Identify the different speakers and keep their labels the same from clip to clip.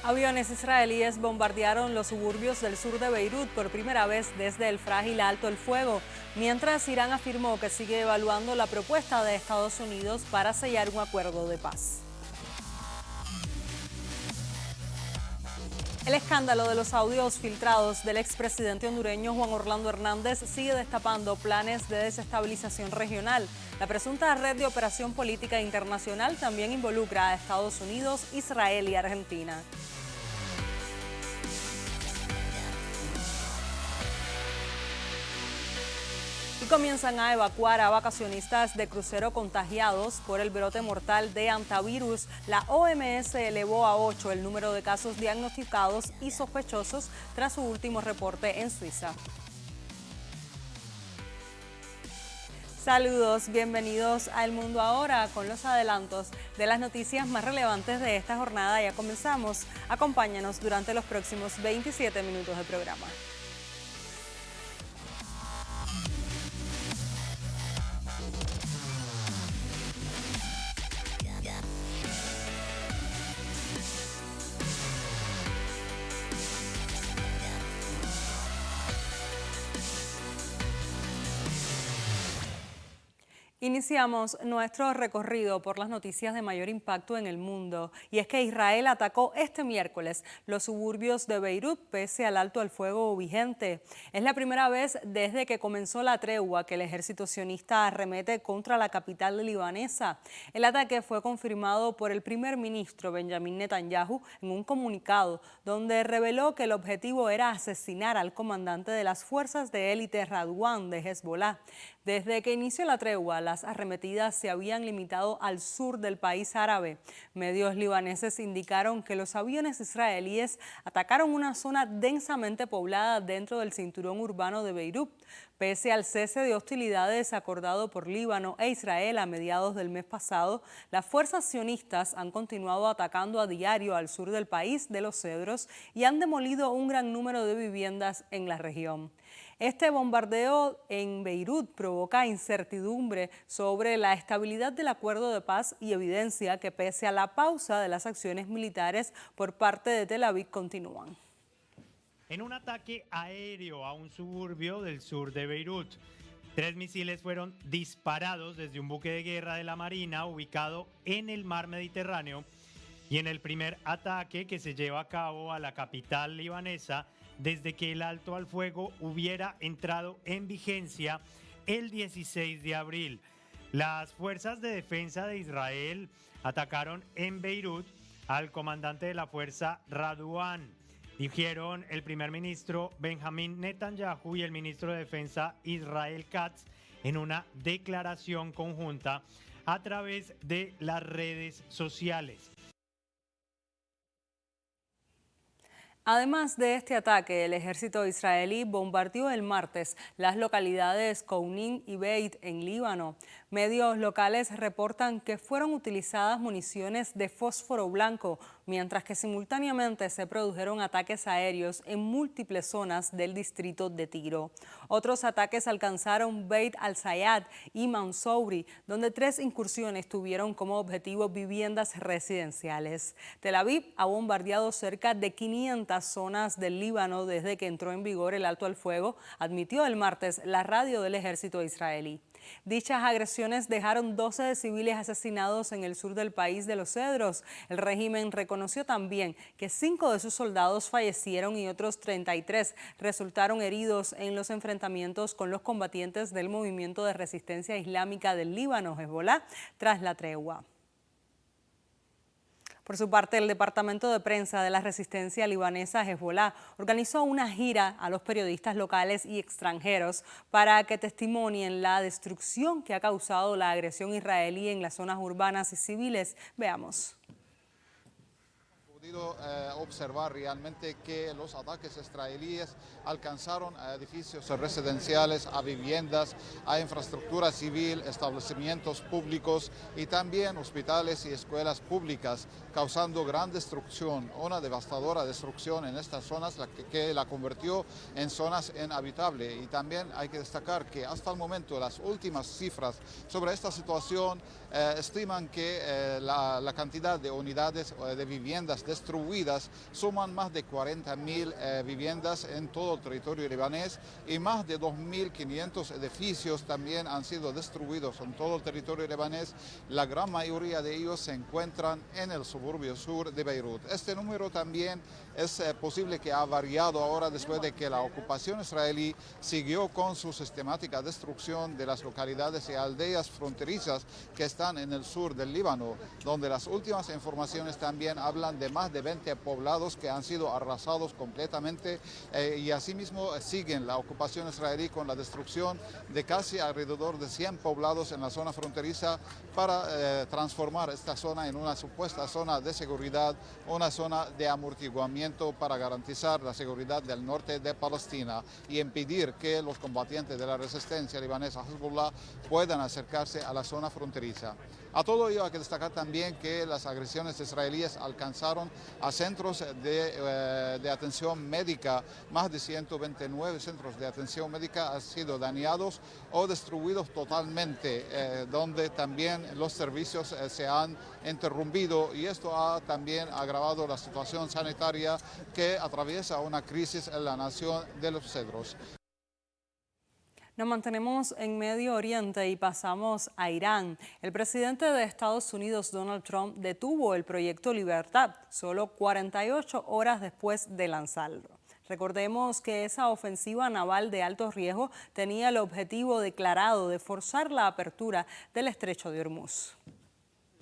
Speaker 1: Aviones israelíes bombardearon los suburbios del sur de Beirut por primera vez desde el frágil alto el fuego, mientras Irán afirmó que sigue evaluando la propuesta de Estados Unidos para sellar un acuerdo de paz. El escándalo de los audios filtrados del expresidente hondureño Juan Orlando Hernández sigue destapando planes de desestabilización regional. La presunta red de operación política internacional también involucra a Estados Unidos, Israel y Argentina. Y comienzan a evacuar a vacacionistas de crucero contagiados por el brote mortal de hantavirus. La OMS elevó a 8 el número de casos diagnosticados y sospechosos tras su último reporte en Suiza. Saludos, bienvenidos a El Mundo Ahora con los adelantos de las noticias más relevantes de esta jornada. Ya comenzamos. Acompáñanos durante los próximos 27 minutos de programa. Iniciamos nuestro recorrido por las noticias de mayor impacto en el mundo, y es que Israel atacó este miércoles los suburbios de Beirut pese al alto al fuego vigente. Es la primera vez desde que comenzó la tregua que el ejército sionista arremete contra la capital libanesa. El ataque fue confirmado por el primer ministro Benjamin Netanyahu en un comunicado donde reveló que el objetivo era asesinar al comandante de las fuerzas de élite Radwan de Hezbollah. Desde que inició la tregua, las arremetidas se habían limitado al sur del país árabe. Medios libaneses indicaron que los aviones israelíes atacaron una zona densamente poblada dentro del cinturón urbano de Beirut. Pese al cese de hostilidades acordado por Líbano e Israel a mediados del mes pasado, las fuerzas sionistas han continuado atacando a diario al sur del país de los Cedros y han demolido un gran número de viviendas en la región. Este bombardeo en Beirut provoca incertidumbre sobre la estabilidad del acuerdo de paz y evidencia que pese a la pausa de las acciones militares por parte de Tel Aviv continúan.
Speaker 2: En un ataque aéreo a un suburbio del sur de Beirut, 3 misiles fueron disparados desde un buque de guerra de la Marina ubicado en el mar Mediterráneo, y en el primer ataque que se lleva a cabo a la capital libanesa desde que el alto al fuego hubiera entrado en vigencia el 16 de abril. Las fuerzas de defensa de Israel atacaron en Beirut al comandante de la fuerza Radwan, dijeron el primer ministro Benjamin Netanyahu y el ministro de Defensa Israel Katz en una declaración conjunta a través de las redes sociales.
Speaker 1: Además de este ataque, el ejército israelí bombardeó el martes las localidades Kounin y Beit en Líbano. Medios locales reportan que fueron utilizadas municiones de fósforo blanco, mientras que simultáneamente se produjeron ataques aéreos en múltiples zonas del distrito de Tiro. Otros ataques alcanzaron Beit al-Sayad y Mansouri, donde 3 incursiones tuvieron como objetivo viviendas residenciales. Tel Aviv ha bombardeado cerca de 500 zonas del Líbano desde que entró en vigor el alto al fuego, admitió el martes la radio del ejército israelí. Dichas agresiones dejaron 12 civiles asesinados en el sur del país de los Cedros. El régimen reconoció también que 5 de sus soldados fallecieron y otros 33 resultaron heridos en los enfrentamientos con los combatientes del movimiento de resistencia islámica del Líbano, Hezbollah, tras la tregua. Por su parte, el Departamento de Prensa de la Resistencia Libanesa Hezbollah organizó una gira a los periodistas locales y extranjeros para que testimonien la destrucción que ha causado la agresión israelí en las zonas urbanas y civiles. Veamos.
Speaker 3: Podido observar realmente que los ataques israelíes alcanzaron a edificios residenciales, a viviendas, a infraestructura civil, establecimientos públicos y también hospitales y escuelas públicas, causando gran destrucción, una devastadora destrucción en estas zonas que la convirtió en zonas inhabitables. Y también hay que destacar que hasta el momento las últimas cifras sobre esta situación estiman que la cantidad de unidades de viviendas destruidas suman más de 40.000 viviendas en todo el territorio libanés y más de 2.500 edificios también han sido destruidos en todo el territorio libanés. La gran mayoría de ellos se encuentran en el suburbio sur de Beirut. Este número también es posible que ha variado ahora después de que la ocupación israelí siguió con su sistemática destrucción de las localidades y aldeas fronterizas que están en el sur del Líbano, donde las últimas informaciones también hablan de más de 20 poblados que han sido arrasados completamente y asimismo siguen la ocupación israelí con la destrucción de casi alrededor de 100 poblados en la zona fronteriza para transformar esta zona en una supuesta zona de seguridad, una zona de amortiguamiento para garantizar la seguridad del norte de Palestina y impedir que los combatientes de la resistencia libanesa Hezbollah puedan acercarse a la zona fronteriza. A todo ello hay que destacar también que las agresiones israelíes alcanzaron a centros de atención médica. Más de 129 centros de atención médica han sido dañados o destruidos totalmente, donde también los servicios se han interrumpido y esto ha también agravado la situación sanitaria que atraviesa una crisis en la nación de los cedros.
Speaker 1: Nos mantenemos en Medio Oriente y pasamos a Irán. El presidente de Estados Unidos, Donald Trump, detuvo el proyecto Libertad solo 48 horas después de lanzarlo. Recordemos que esa ofensiva naval de alto riesgo tenía el objetivo declarado de forzar la apertura del estrecho de Hormuz.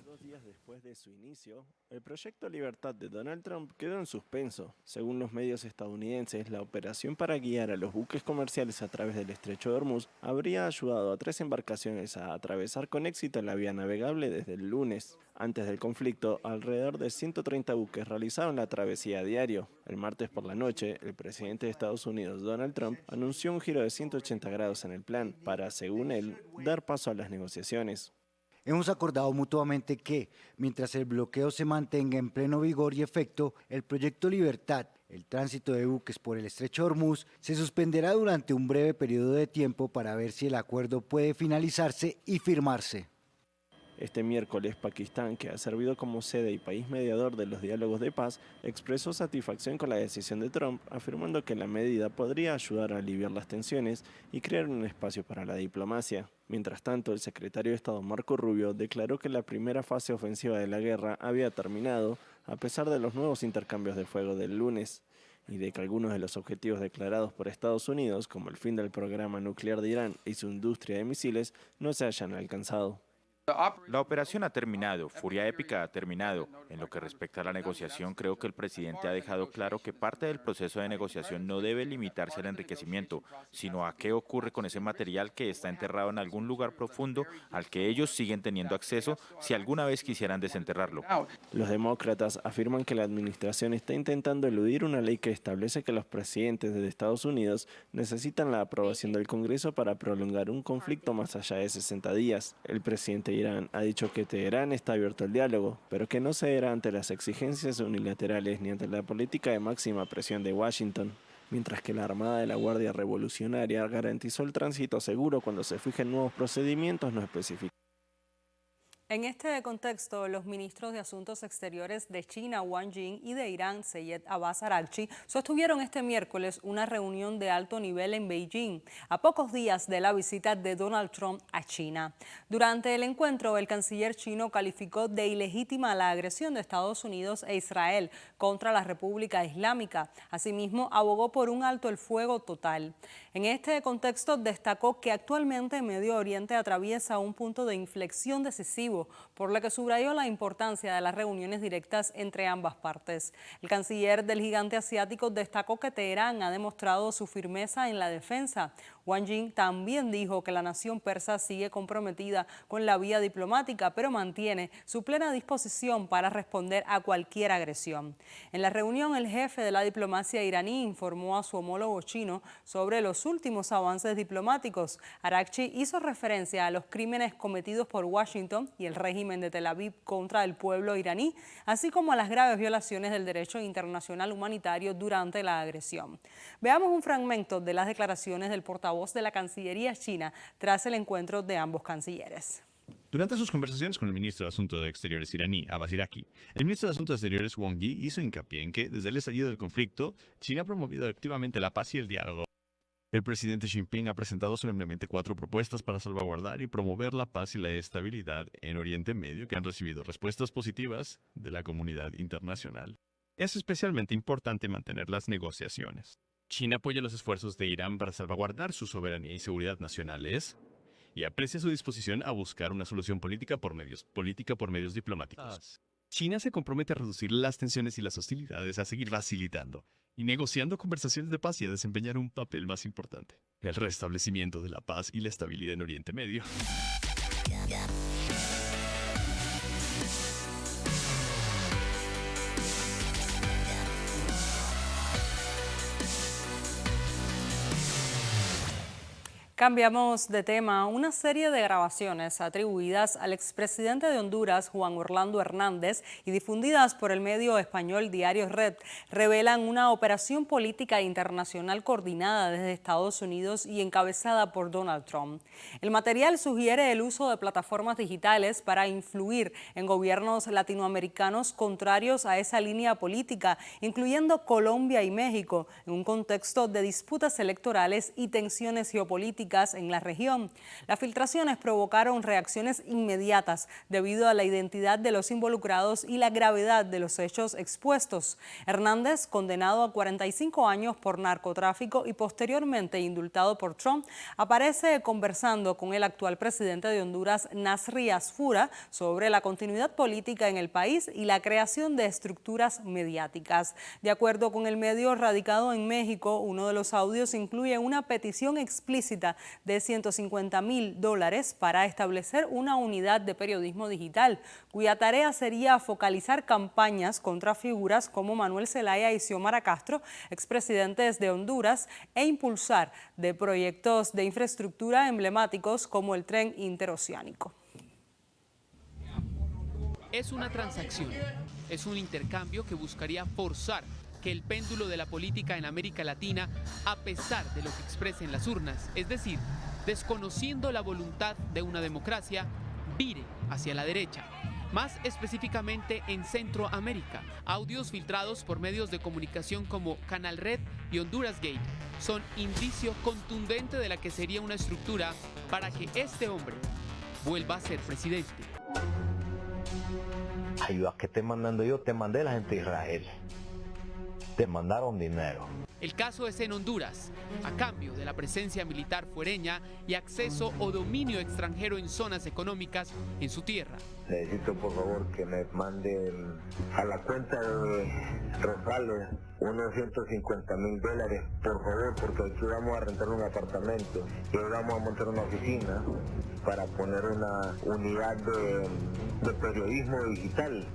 Speaker 4: 2 días después de su inicio, el proyecto Libertad de Donald Trump quedó en suspenso. Según los medios estadounidenses, la operación para guiar a los buques comerciales a través del estrecho de Hormuz habría ayudado a 3 embarcaciones a atravesar con éxito la vía navegable desde el lunes. Antes del conflicto, alrededor de 130 buques realizaron la travesía a diario. El martes por la noche, el presidente de Estados Unidos, Donald Trump, anunció un giro de 180 grados en el plan para, según él, dar paso a las negociaciones.
Speaker 5: Hemos acordado mutuamente que, mientras el bloqueo se mantenga en pleno vigor y efecto, el proyecto Libertad, el tránsito de buques por el estrecho de Hormuz, se suspenderá durante un breve periodo de tiempo para ver si el acuerdo puede finalizarse y firmarse.
Speaker 4: Este miércoles, Pakistán, que ha servido como sede y país mediador de los diálogos de paz, expresó satisfacción con la decisión de Trump, afirmando que la medida podría ayudar a aliviar las tensiones y crear un espacio para la diplomacia. Mientras tanto, el secretario de Estado Marco Rubio declaró que la primera fase ofensiva de la guerra había terminado, a pesar de los nuevos intercambios de fuego del lunes, y de que algunos de los objetivos declarados por Estados Unidos, como el fin del programa nuclear de Irán y su industria de misiles, no se hayan alcanzado.
Speaker 6: La operación ha terminado, Furia Épica ha terminado. En lo que respecta a la negociación, creo que el presidente ha dejado claro que parte del proceso de negociación no debe limitarse al enriquecimiento, sino a qué ocurre con ese material que está enterrado en algún lugar profundo al que ellos siguen teniendo acceso si alguna vez quisieran desenterrarlo.
Speaker 4: Los demócratas afirman que la administración está intentando eludir una ley que establece que los presidentes de Estados Unidos necesitan la aprobación del Congreso para prolongar un conflicto más allá de 60 días. El presidente de Irán ha dicho que Teherán está abierto al diálogo, pero que no cederá ante las exigencias unilaterales ni ante la política de máxima presión de Washington, mientras que la Armada de la Guardia Revolucionaria garantizó el tránsito seguro cuando se fijen nuevos procedimientos no específicos.
Speaker 1: En este contexto, los ministros de Asuntos Exteriores de China, Wang Yi, y de Irán, Seyed Abbas Araghchi, sostuvieron este miércoles una reunión de alto nivel en Beijing, a pocos días de la visita de Donald Trump a China. Durante el encuentro, el canciller chino calificó de ilegítima la agresión de Estados Unidos e Israel contra la República Islámica. Asimismo, abogó por un alto el fuego total. En este contexto, destacó que actualmente Medio Oriente atraviesa un punto de inflexión decisivo, por lo que subrayó la importancia de las reuniones directas entre ambas partes. El canciller del gigante asiático destacó que Teherán ha demostrado su firmeza en la defensa. Wang Yi también dijo que la nación persa sigue comprometida con la vía diplomática, pero mantiene su plena disposición para responder a cualquier agresión. En la reunión, el jefe de la diplomacia iraní informó a su homólogo chino sobre los últimos avances diplomáticos. Araghchi hizo referencia a los crímenes cometidos por Washington y el régimen de Tel Aviv contra el pueblo iraní, así como a las graves violaciones del derecho internacional humanitario durante la agresión. Veamos un fragmento de las declaraciones del portavoz de la Cancillería china tras el encuentro de ambos cancilleres.
Speaker 7: Durante sus conversaciones con el ministro de Asuntos Exteriores iraní, Abbas Iraqi, el ministro de Asuntos Exteriores Wang Yi hizo hincapié en que, desde el estallido del conflicto, China ha promovido activamente la paz y el diálogo. El presidente Xi Jinping ha presentado solemnemente 4 propuestas para salvaguardar y promover la paz y la estabilidad en Oriente Medio que han recibido respuestas positivas de la comunidad internacional. Es especialmente importante mantener las negociaciones. China apoya los esfuerzos de Irán para salvaguardar su soberanía y seguridad nacionales y aprecia su disposición a buscar una solución política por medios diplomáticos. China se compromete a reducir las tensiones y las hostilidades, a seguir facilitando y negociando conversaciones de paz y a desempeñar un papel más importante: el restablecimiento de la paz y la estabilidad en Oriente Medio.
Speaker 1: Cambiamos de tema. Una serie de grabaciones atribuidas al expresidente de Honduras, Juan Orlando Hernández, y difundidas por el medio español Diario Red, revelan una operación política internacional coordinada desde Estados Unidos y encabezada por Donald Trump. El material sugiere el uso de plataformas digitales para influir en gobiernos latinoamericanos contrarios a esa línea política, incluyendo Colombia y México, en un contexto de disputas electorales y tensiones geopolíticas en la región. Las filtraciones provocaron reacciones inmediatas debido a la identidad de los involucrados y la gravedad de los hechos expuestos. Hernández, condenado a 45 años por narcotráfico y posteriormente indultado por Trump, aparece conversando con el actual presidente de Honduras, Nasri Asfura, sobre la continuidad política en el país y la creación de estructuras mediáticas. De acuerdo con el medio radicado en México, uno de los audios incluye una petición explícita de $150.000 para establecer una unidad de periodismo digital, cuya tarea sería focalizar campañas contra figuras como Manuel Zelaya y Xiomara Castro, expresidentes de Honduras, e impulsar de proyectos de infraestructura emblemáticos como el tren interoceánico.
Speaker 8: Es una transacción, es un intercambio que buscaría forzar que el péndulo de la política en América Latina, a pesar de lo que expresen las urnas, es decir, desconociendo la voluntad de una democracia, vire hacia la derecha. Más específicamente en Centroamérica. Audios filtrados por medios de comunicación como Canal Red y Honduras Gate son indicio contundente de la que sería una estructura para que este hombre vuelva a ser presidente.
Speaker 9: Ayuda que te mandando yo, te mandé la gente de Israel. Te mandaron dinero.
Speaker 8: El caso es en Honduras, a cambio de la presencia militar fuereña y acceso o dominio extranjero en zonas económicas en su tierra.
Speaker 9: Necesito por favor que me manden a la cuenta de Rosales unos $150.000, por favor, porque aquí vamos a rentar un apartamento y vamos a montar una oficina para poner una unidad de periodismo digital.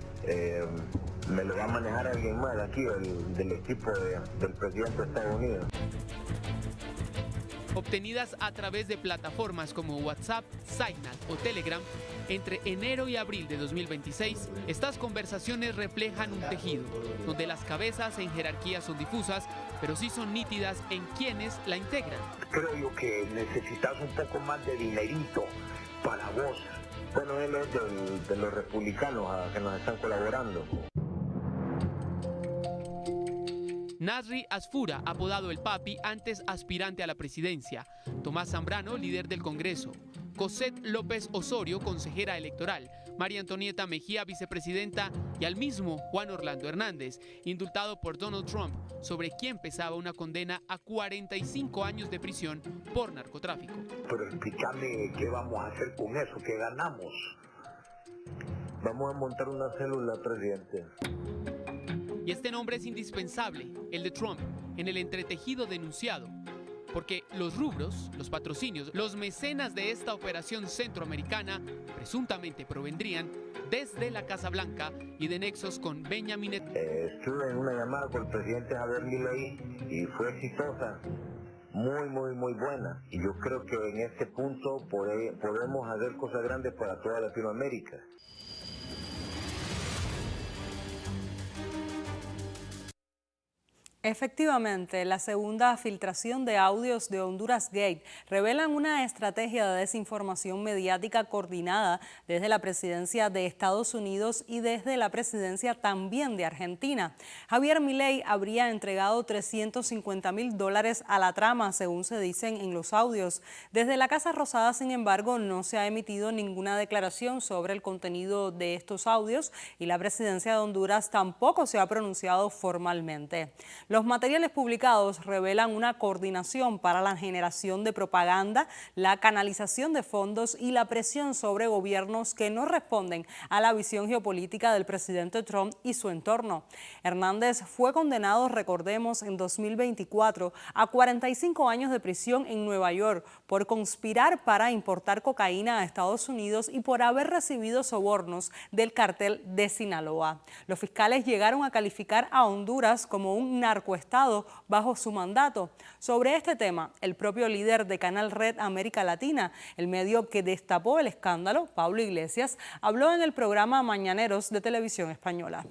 Speaker 9: Me lo va a manejar alguien más aquí, del equipo del presidente de Estados Unidos.
Speaker 8: Obtenidas a través de plataformas como WhatsApp, Signal o Telegram, entre enero y abril de 2026, estas conversaciones reflejan un tejido, donde las cabezas en jerarquías son difusas, pero sí son nítidas en quienes la integran.
Speaker 9: Creo yo que necesitas un poco más de dinerito para vos. Bueno, él es de los republicanos que nos están colaborando.
Speaker 8: Nasri Asfura, apodado el Papi, antes aspirante a la presidencia. Tomás Zambrano, líder del Congreso. Cosette López Osorio, consejera electoral. María Antonieta Mejía, vicepresidenta. Y al mismo Juan Orlando Hernández, indultado por Donald Trump, sobre quien pesaba una condena a 45 años de prisión por narcotráfico.
Speaker 9: Pero explícame qué vamos a hacer con eso, qué ganamos. Vamos a montar una célula, presidente.
Speaker 8: Y este nombre es indispensable, el de Trump, en el entretejido denunciado, porque los rubros, los patrocinios, los mecenas de esta operación centroamericana presuntamente provendrían desde la Casa Blanca y de nexos con Benjamin Netanyahu.
Speaker 9: Estuve en una llamada con el presidente Javier Milei y fue exitosa, muy buena. Y yo creo que en este punto podemos hacer cosas grandes para toda Latinoamérica.
Speaker 1: Efectivamente, la segunda filtración de audios de Honduras Gate revelan una estrategia de desinformación mediática coordinada desde la presidencia de Estados Unidos y desde la presidencia también de Argentina. Javier Milei habría entregado $350.000 a la trama, según se dicen en los audios. Desde la Casa Rosada, sin embargo, no se ha emitido ninguna declaración sobre el contenido de estos audios y la presidencia de Honduras tampoco se ha pronunciado formalmente. Los materiales publicados revelan una coordinación para la generación de propaganda, la canalización de fondos y la presión sobre gobiernos que no responden a la visión geopolítica del presidente Trump y su entorno. Hernández fue condenado, recordemos, en 2024 a 45 años de prisión en Nueva York por conspirar para importar cocaína a Estados Unidos y por haber recibido sobornos del cartel de Sinaloa. Los fiscales llegaron a calificar a Honduras como un narcoestado bajo su mandato. Sobre este tema, el propio líder de Canal Red América Latina, el medio que destapó el escándalo, Pablo Iglesias, habló en el programa Mañaneros de Televisión Española.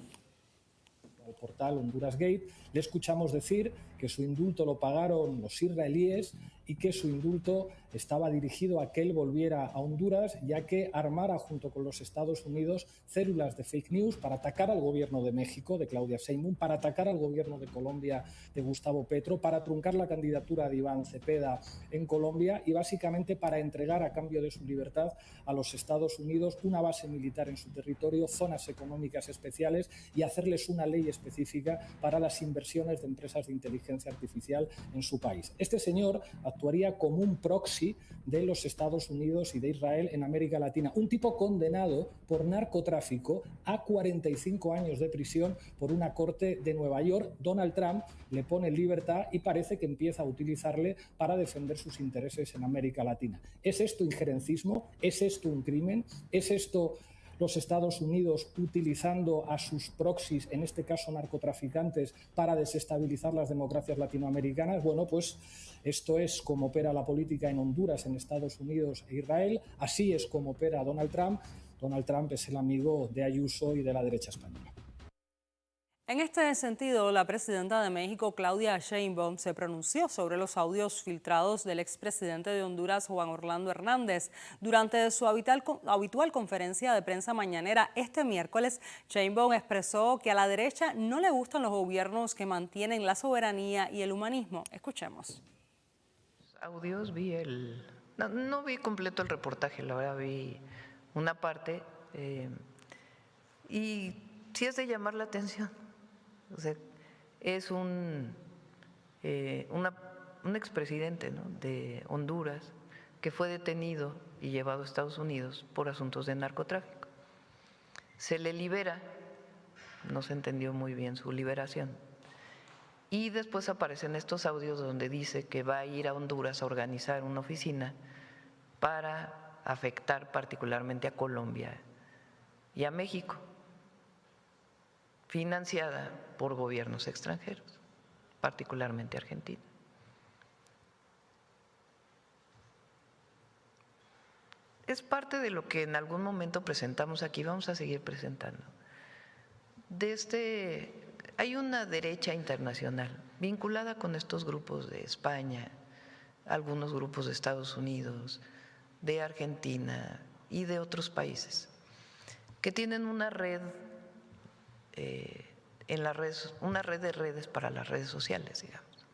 Speaker 10: Al portal Honduras Gate le escuchamos decir que su indulto lo pagaron los israelíes y que su indulto estaba dirigido a que él volviera a Honduras, ya que armara junto con los Estados Unidos células de fake news para atacar al gobierno de México, de Claudia Sheinbaum, para atacar al gobierno de Colombia, de Gustavo Petro, para truncar la candidatura de Iván Cepeda en Colombia y básicamente para entregar a cambio de su libertad a los Estados Unidos una base militar en su territorio, zonas económicas especiales y hacerles una ley específica para las inversiones de empresas de inteligencia artificial en su país. Este señor actuaría como un proxy de los Estados Unidos y de Israel en América Latina. Un tipo condenado por narcotráfico a 45 años de prisión por una corte de Nueva York. Donald Trump le pone en libertad y parece que empieza a utilizarle para defender sus intereses en América Latina. ¿Es esto injerencismo? ¿Es esto un crimen? ¿Es esto los Estados Unidos utilizando a sus proxies, en este caso narcotraficantes, para desestabilizar las democracias latinoamericanas? Bueno, pues esto es como opera la política en Honduras, en Estados Unidos e Israel. Así es como opera Donald Trump. Donald Trump es el amigo de Ayuso y de la derecha española.
Speaker 1: En este sentido, la presidenta de México, Claudia Sheinbaum, se pronunció sobre los audios filtrados del expresidente de Honduras, Juan Orlando Hernández. Durante su habitual conferencia de prensa mañanera este miércoles, Sheinbaum expresó que a la derecha no le gustan los gobiernos que mantienen la soberanía y el humanismo. Escuchemos.
Speaker 11: Audios no vi completo el reportaje, la verdad vi una parte y sí es de llamar la atención. O sea, es un expresidente, ¿no?, de Honduras que fue detenido y llevado a Estados Unidos por asuntos de narcotráfico. Se le libera, no se entendió muy bien su liberación, y después aparecen estos audios donde dice que va a ir a Honduras a organizar una oficina para afectar particularmente a Colombia y a México, financiada por gobiernos extranjeros, particularmente Argentina. Es parte de lo que en algún momento presentamos aquí, vamos a seguir presentando. Hay una derecha internacional vinculada con estos grupos de España, algunos grupos de Estados Unidos, de Argentina y de otros países, que tienen una red una red de redes para las redes sociales, digamos,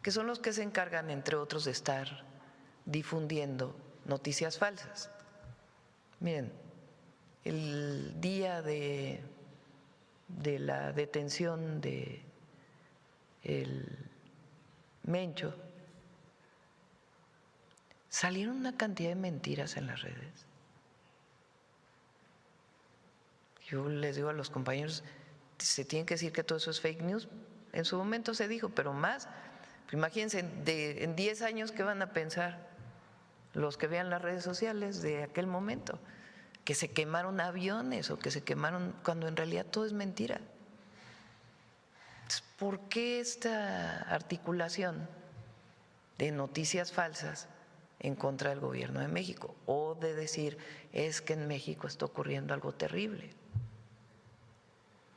Speaker 11: que son los que se encargan, entre otros, de estar difundiendo noticias falsas. Miren, el día de la detención de el Mencho, salieron una cantidad de mentiras en las redes. Yo les digo a los compañeros, se tienen que decir que todo eso es fake news. En su momento se dijo, pero más. Imagínense, en 10 años, ¿qué van a pensar los que vean las redes sociales de aquel momento? Que se quemaron aviones o que se quemaron, cuando en realidad todo es mentira. Entonces, ¿por qué esta articulación de noticias falsas en contra del gobierno de México? O de decir, es que en México está ocurriendo algo terrible.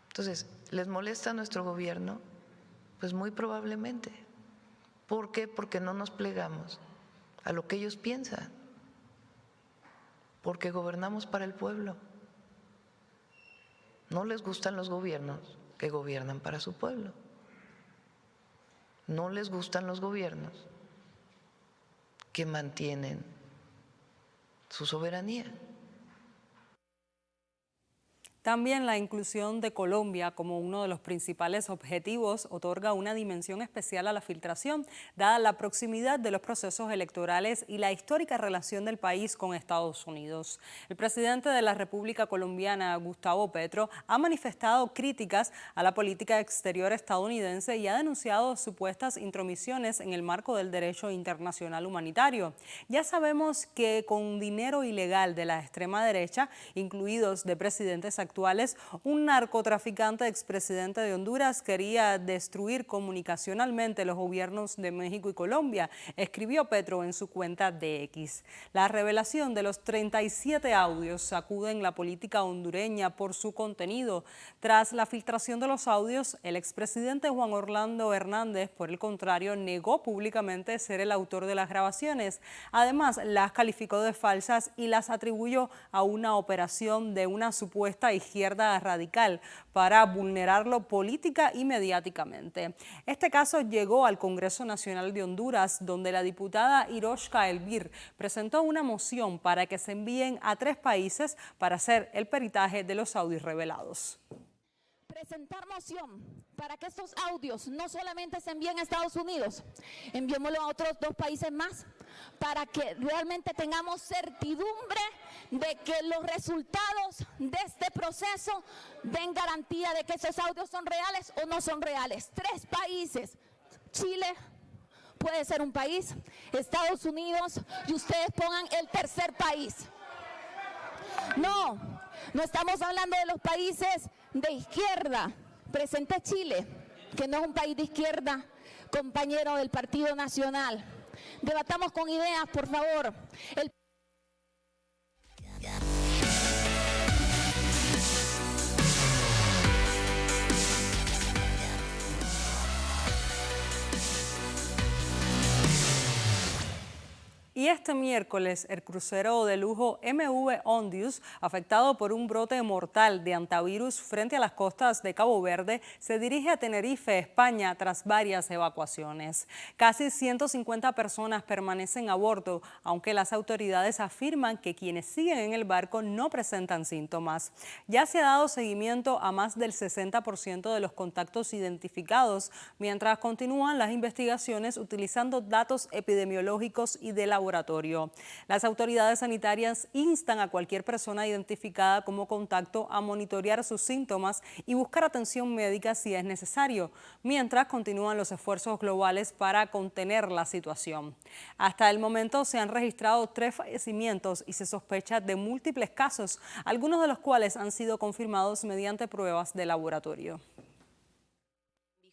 Speaker 11: Entonces, ¿les molesta nuestro gobierno? Pues muy probablemente. ¿Por qué? Porque no nos plegamos a lo que ellos piensan. Porque gobernamos para el pueblo. No les gustan los gobiernos que gobiernan para su pueblo. No les gustan los gobiernos que mantienen su soberanía.
Speaker 1: También la inclusión de Colombia como uno de los principales objetivos otorga una dimensión especial a la filtración, dada la proximidad de los procesos electorales y la histórica relación del país con Estados Unidos. El presidente de la República Colombiana, Gustavo Petro, ha manifestado críticas a la política exterior estadounidense y ha denunciado supuestas intromisiones en el marco del derecho internacional humanitario. Ya sabemos que con dinero ilegal de la extrema derecha, incluidos de presidentes actuales, un narcotraficante expresidente de Honduras quería destruir comunicacionalmente los gobiernos de México y Colombia, escribió Petro en su cuenta de X. La revelación de los 37 audios sacuden la política hondureña por su contenido. Tras la filtración de los audios, el expresidente Juan Orlando Hernández, por el contrario, negó públicamente ser el autor de las grabaciones. Además, las calificó de falsas y las atribuyó a una operación de una supuesta izquierda radical para vulnerarlo política y mediáticamente. Este caso llegó al Congreso Nacional de Honduras, donde la diputada Iroshka Elvir presentó una moción para que se envíen a 3 países para hacer el peritaje de los audios revelados.
Speaker 12: Presentar moción para que estos audios no solamente se envíen a Estados Unidos, enviémoslo a otros 2 países más, para que realmente tengamos certidumbre de que los resultados de este proceso den garantía de que esos audios son reales o no son reales. 3 países, Chile puede ser un país, Estados Unidos, y ustedes pongan el tercer país. No estamos hablando de los países de izquierda. Presente Chile, que no es un país de izquierda, compañero del Partido Nacional. Debatamos con ideas, por favor.
Speaker 1: Y este miércoles, el crucero de lujo MV Ondius, afectado por un brote mortal de antivirus frente a las costas de Cabo Verde, se dirige a Tenerife, España, tras varias evacuaciones. Casi 150 personas permanecen a bordo, aunque las autoridades afirman que quienes siguen en el barco no presentan síntomas. Ya se ha dado seguimiento a más del 60% de los contactos identificados, mientras continúan las investigaciones utilizando datos epidemiológicos y de laboratorio. Las autoridades sanitarias instan a cualquier persona identificada como contacto a monitorear sus síntomas y buscar atención médica si es necesario, mientras continúan los esfuerzos globales para contener la situación. Hasta el momento se han registrado 3 fallecimientos y se sospecha de múltiples casos, algunos de los cuales han sido confirmados mediante pruebas de laboratorio.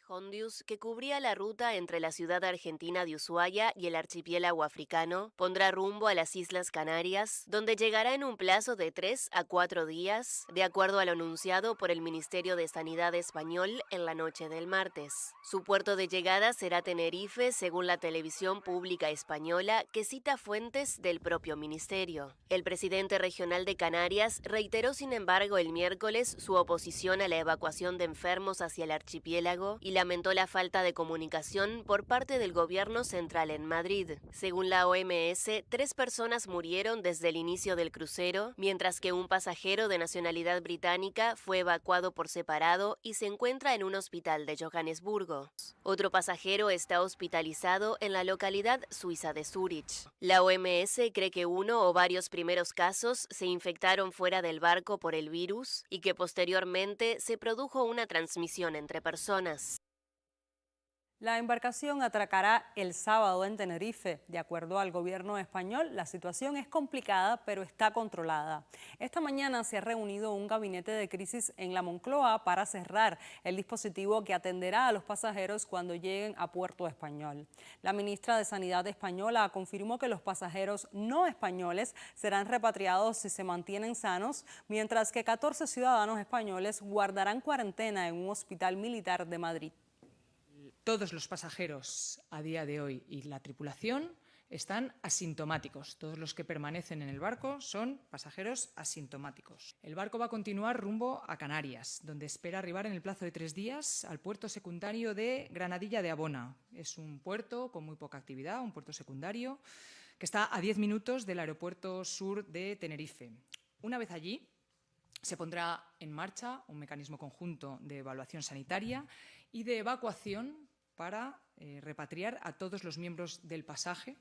Speaker 13: Ondius, que cubría la ruta entre la ciudad argentina de Ushuaia y el archipiélago africano, pondrá rumbo a las Islas Canarias, donde llegará en un plazo de 3 a 4 días, de acuerdo a lo anunciado por el Ministerio de Sanidad español en la noche del martes. Su puerto de llegada será Tenerife, según la televisión pública española, que cita fuentes del propio ministerio. El presidente regional de Canarias reiteró, sin embargo, el miércoles su oposición a la evacuación de enfermos hacia el archipiélago y lamentó la falta de comunicación por parte del gobierno central en Madrid. Según la OMS, 3 personas murieron desde el inicio del crucero, mientras que un pasajero de nacionalidad británica fue evacuado por separado y se encuentra en un hospital de Johannesburgo. Otro pasajero está hospitalizado en la localidad suiza de Zúrich. La OMS cree que uno o varios primeros casos se infectaron fuera del barco por el virus y que posteriormente se produjo una transmisión entre personas.
Speaker 1: La embarcación atracará el sábado en Tenerife. De acuerdo al gobierno español, la situación es complicada, pero está controlada. Esta mañana se ha reunido un gabinete de crisis en la Moncloa para cerrar el dispositivo que atenderá a los pasajeros cuando lleguen a Puerto Español. La ministra de Sanidad española confirmó que los pasajeros no españoles serán repatriados si se mantienen sanos, mientras que 14 ciudadanos españoles guardarán cuarentena en un hospital militar de Madrid.
Speaker 14: Todos los pasajeros a día de hoy y la tripulación están asintomáticos. Todos los que permanecen en el barco son pasajeros asintomáticos. El barco va a continuar rumbo a Canarias, donde espera arribar en el plazo de 3 días al puerto secundario de Granadilla de Abona. Es un puerto con muy poca actividad, un puerto secundario, que está a 10 minutos del aeropuerto sur de Tenerife. Una vez allí, se pondrá en marcha un mecanismo conjunto de evaluación sanitaria y de evacuación para repatriar a todos los miembros del pasaje.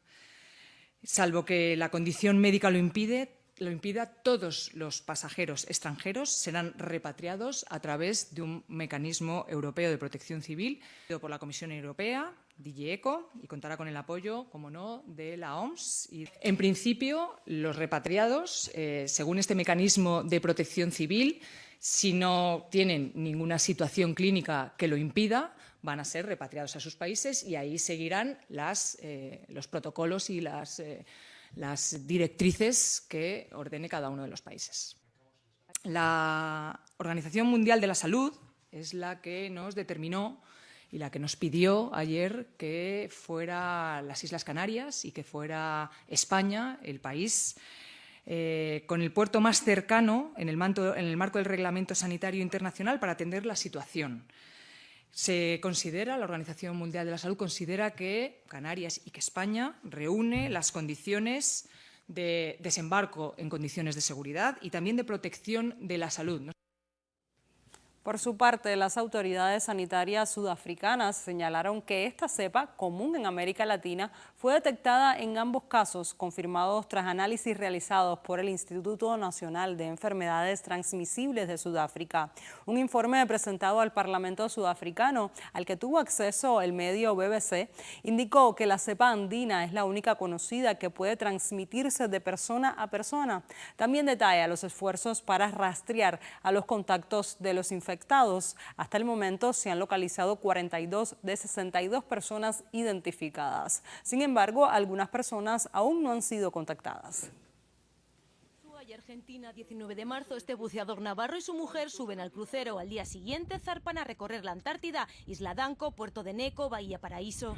Speaker 14: Salvo que la condición médica lo impida, todos los pasajeros extranjeros serán repatriados a través de un mecanismo europeo de protección civil por la Comisión Europea, DG ECO, y contará con el apoyo, como no, de la OMS. En principio, los repatriados, según este mecanismo de protección civil, si no tienen ninguna situación clínica que lo impida, van a ser repatriados a sus países y ahí seguirán los protocolos y las directrices que ordene cada uno de los países. La Organización Mundial de la Salud es la que nos determinó y la que nos pidió ayer que fuera las Islas Canarias y que fuera España el país con el puerto más cercano en el marco del Reglamento Sanitario Internacional para atender la situación. La Organización Mundial de la Salud considera que Canarias y que España reúne las condiciones de desembarco en condiciones de seguridad y también de protección de la salud.
Speaker 1: Por su parte, las autoridades sanitarias sudafricanas señalaron que esta cepa, común en América Latina, fue detectada en ambos casos, confirmados tras análisis realizados por el Instituto Nacional de Enfermedades Transmisibles de Sudáfrica. Un informe presentado al Parlamento sudafricano, al que tuvo acceso el medio BBC, indicó que la cepa andina es la única conocida que puede transmitirse de persona a persona. También detalla los esfuerzos para rastrear a los contactos de los infectados. Hasta el momento se han localizado 42 de 62 personas identificadas. Sin embargo, algunas personas aún no han sido contactadas.
Speaker 15: Argentina, 19 de marzo, este buceador navarro y su mujer suben al crucero. Al día siguiente zarpan a recorrer la Antártida, Isla Danco, Puerto de Neco, Bahía Paraíso.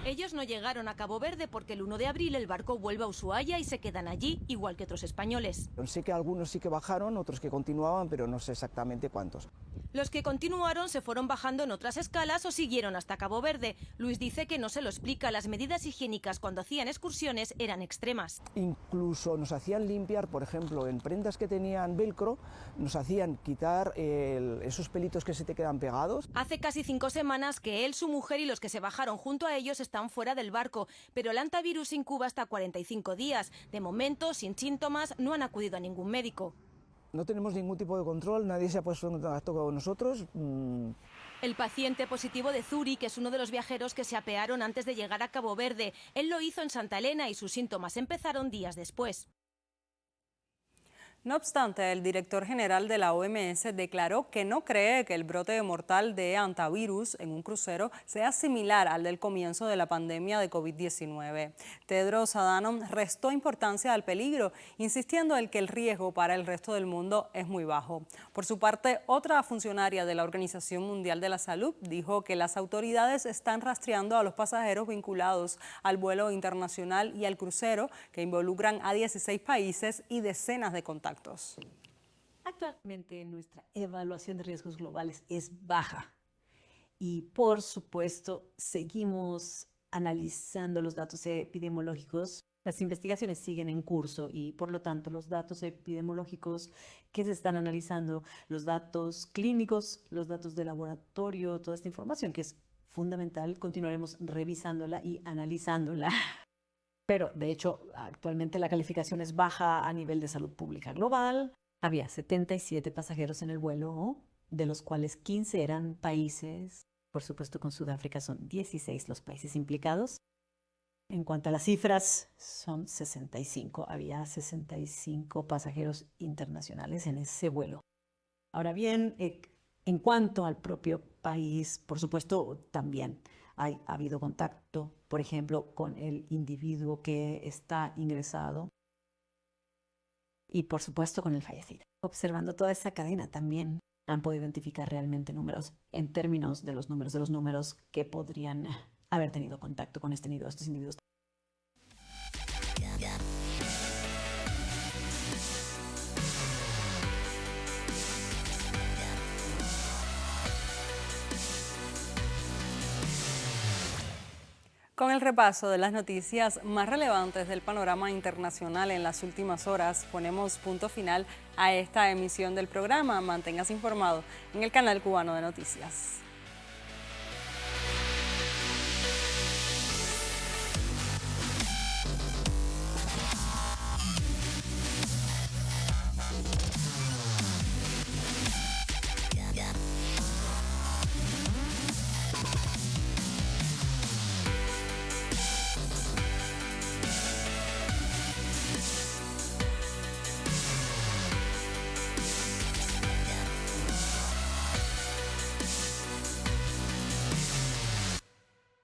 Speaker 15: Ellos no llegaron a Cabo Verde porque el 1 de abril el barco vuelve a Ushuaia y se quedan allí, igual que otros españoles.
Speaker 16: Sé que algunos sí que bajaron, otros que continuaban, pero no sé exactamente cuántos.
Speaker 15: Los que continuaron se fueron bajando en otras escalas o siguieron hasta Cabo Verde. Luis dice que no se lo explica, las medidas higiénicas cuando hacían excursiones eran extremas.
Speaker 16: Incluso nos hacían limpiar, por ejemplo, en prendas que tenían velcro, nos hacían quitar esos pelitos que se te quedan pegados.
Speaker 15: Hace casi 5 semanas que él, su mujer y los que se bajaron junto a ellos están fuera del barco, pero el hantavirus incuba hasta 45 días. De momento, sin síntomas, no han acudido a ningún médico.
Speaker 16: No tenemos ningún tipo de control, nadie se ha puesto en contacto con nosotros.
Speaker 15: El paciente positivo de Zuri, que es uno de los viajeros que se apearon antes de llegar a Cabo Verde. Él lo hizo en Santa Elena y sus síntomas empezaron días después.
Speaker 1: No obstante, el director general de la OMS declaró que no cree que el brote mortal de hantavirus en un crucero sea similar al del comienzo de la pandemia de COVID-19. Tedros Adhanom restó importancia al peligro, insistiendo en que el riesgo para el resto del mundo es muy bajo. Por su parte, otra funcionaria de la Organización Mundial de la Salud dijo que las autoridades están rastreando a los pasajeros vinculados al vuelo internacional y al crucero, que involucran a 16 países y decenas de contactos.
Speaker 17: Actualmente nuestra evaluación de riesgos globales es baja y por supuesto seguimos analizando los datos epidemiológicos. Las investigaciones siguen en curso y por lo tanto los datos epidemiológicos que se están analizando, los datos clínicos, los datos de laboratorio, toda esta información que es fundamental, continuaremos revisándola y analizándola. Pero, de hecho, actualmente la calificación es baja a nivel de salud pública global. Había 77 pasajeros en el vuelo, de los cuales 15 eran países. Por supuesto, con Sudáfrica son 16 los países implicados. En cuanto a las cifras, son 65. Había 65 pasajeros internacionales en ese vuelo. Ahora bien, en cuanto al propio país, por supuesto, también ha habido contacto, por ejemplo, con el individuo que está ingresado y, por supuesto, con el fallecido. Observando toda esa cadena también han podido identificar realmente números en términos de los números que podrían haber tenido contacto con estos individuos.
Speaker 1: Con el repaso de las noticias más relevantes del panorama internacional en las últimas horas, ponemos punto final a esta emisión del programa. Manténgase informado en el canal cubano de noticias.